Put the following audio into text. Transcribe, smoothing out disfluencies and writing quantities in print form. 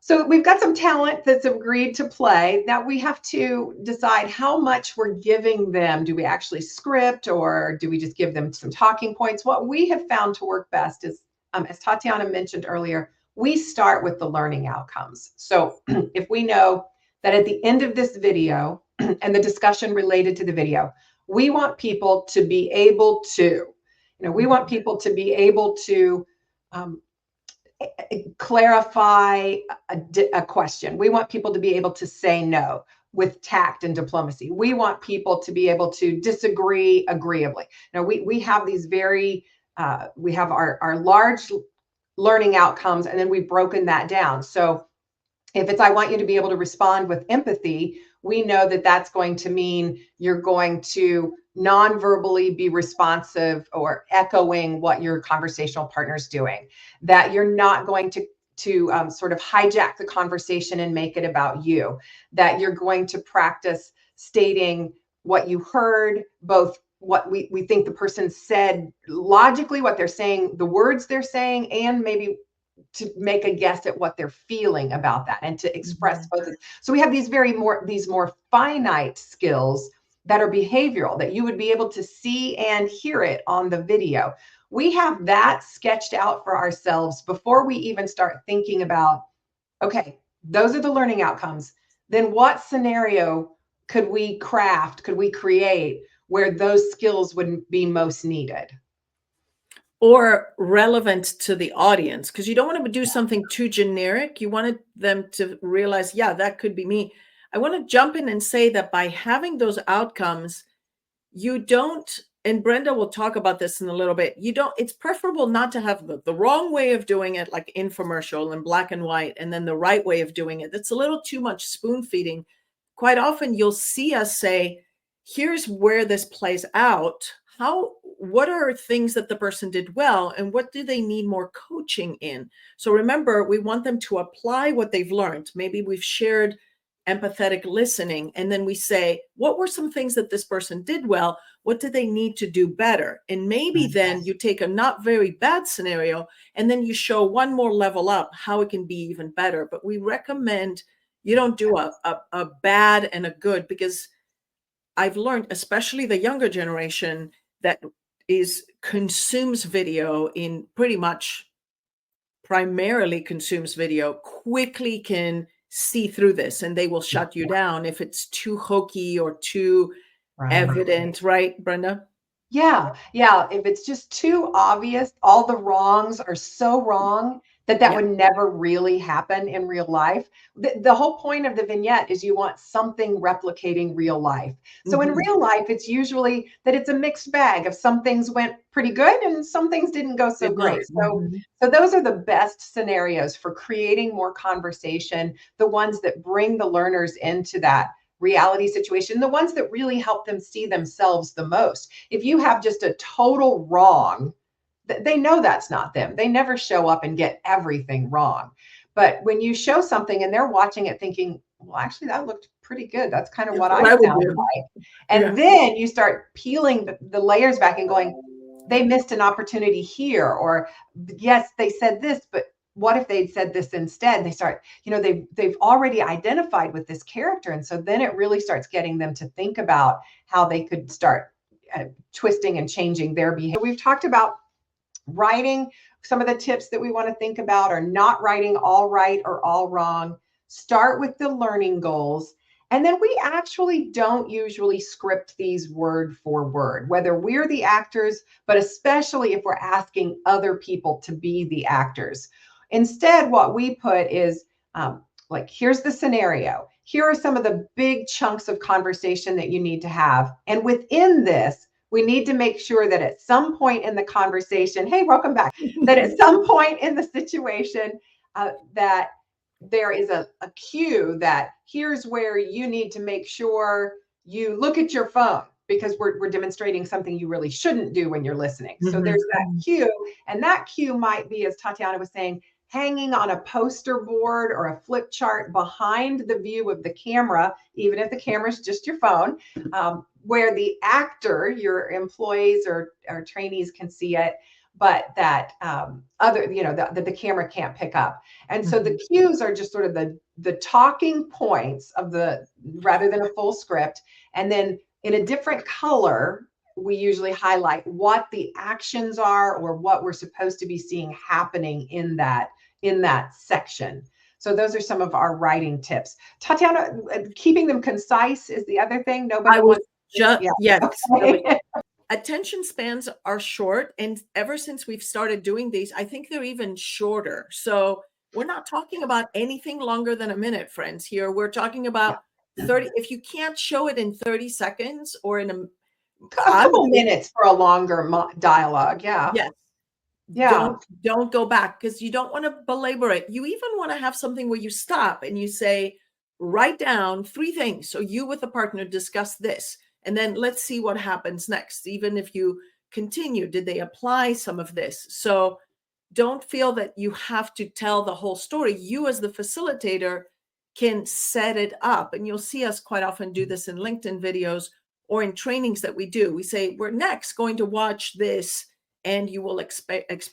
So we've got some talent that's agreed to play. Now we have to decide how much we're giving them. Do we actually script, or do we just give them some talking points? What we have found to work best is, as Tatiana mentioned earlier, we start with the learning outcomes. So if we know that at the end of this video and the discussion related to the video, we want people to be able to, we want people to be able to clarify a question. We want people to be able to say no with tact and diplomacy. We want people to be able to disagree agreeably. Now, we have these we have our large learning outcomes, and then we've broken that down. So if it's, I want you to be able to respond with empathy, we know that that's going to mean you're going to non-verbally be responsive or echoing what your conversational partner's doing, that you're not going to sort of hijack the conversation and make it about you, that you're going to practice stating what you heard, both what we think the person said logically, what they're saying, the words they're saying, and maybe to make a guess at what they're feeling about that and to express both. So we have these more finite skills that are behavioral, that you would be able to see and hear it on the video. We have that sketched out for ourselves before we even start thinking about, okay, those are the learning outcomes. Then what scenario could we create where those skills would be most needed? Or relevant to the audience, because you don't want to do something too generic. You wanted them to realize, yeah, that could be me. I want to jump in and say that by having those outcomes, you don't, and Brenda will talk about this in a little bit, it's preferable not to have the wrong way of doing it, like infomercial and black and white, and then the right way of doing it. That's a little too much spoon feeding. Quite often you'll see us say, here's where this plays out. What are things that the person did well, and what do they need more coaching in? So remember, we want them to apply what they've learned. Maybe we've shared empathetic listening, and then we say, what were some things that this person did well? What do they need to do better? And maybe then you take a not very bad scenario, and then you show one more level up, how it can be even better. But we recommend you don't do a bad and a good, because I've learned, especially the younger generation that consumes video in pretty much primarily consumes video, quickly can see through this, and they will shut you down if it's too hokey or too evident, right, Brenda? Yeah. If it's just too obvious, all the wrongs are so wrong that would never really happen in real life. The whole point of the vignette is you want something replicating real life. So in real life, it's usually that it's a mixed bag of some things went pretty good and some things didn't go so great. So those are the best scenarios for creating more conversation, the ones that bring the learners into that reality situation, the ones that really help them see themselves the most. If you have just a total wrong, they know that's not them. They never show up and get everything wrong. But when you show something and they're watching it thinking, well, actually, that looked pretty good. That's kind of what I sound like. And then you start peeling the layers back and going, they missed an opportunity here. Or yes, they said this, but what if they'd said this instead? And they start, they've already identified with this character. And so then it really starts getting them to think about how they could start twisting and changing their behavior. We've talked about writing. Some of the tips that we want to think about are not writing all right or all wrong. Start with the learning goals. And then we actually don't usually script these word for word, whether we're the actors, but especially if we're asking other people to be the actors. Instead, what we put is like, here's the scenario. Here are some of the big chunks of conversation that you need to have. And within this, we need to make sure that at some point in the conversation, hey, welcome back, that at some point in the situation that there is a cue that here's where you need to make sure you look at your phone, because we're demonstrating something you really shouldn't do when you're listening. So there's that cue, and that cue might be, as Tatiana was saying, hanging on a poster board or a flip chart behind the view of the camera, even if the camera is just your phone, where the actor, your employees or trainees can see it. but that other, that the camera can't pick up. And so the cues are just sort of the talking points of rather than a full script. And then in a different color, we usually highlight what the actions are or what we're supposed to be seeing happening in that section. So those are some of our writing tips. Tatiana, keeping them concise is the other thing. Nobody wants. Yes. Okay. Attention spans are short, and ever since we've started doing these, I think they're even shorter. So we're not talking about anything longer than a minute, friends. Here we're talking about 30. If you can't show it in 30 seconds or in A couple minutes for a longer dialogue. Yeah. Yes. Yeah. Don't go back, because you don't want to belabor it. You even want to have something where you stop and you say, write down 3 things. So you with a partner discuss this, and then let's see what happens next. Even if you continue, did they apply some of this? So don't feel that you have to tell the whole story. You as the facilitator can set it up, and you'll see us quite often do this in LinkedIn videos or in trainings that we do. We say, we're next going to watch this, and you will experience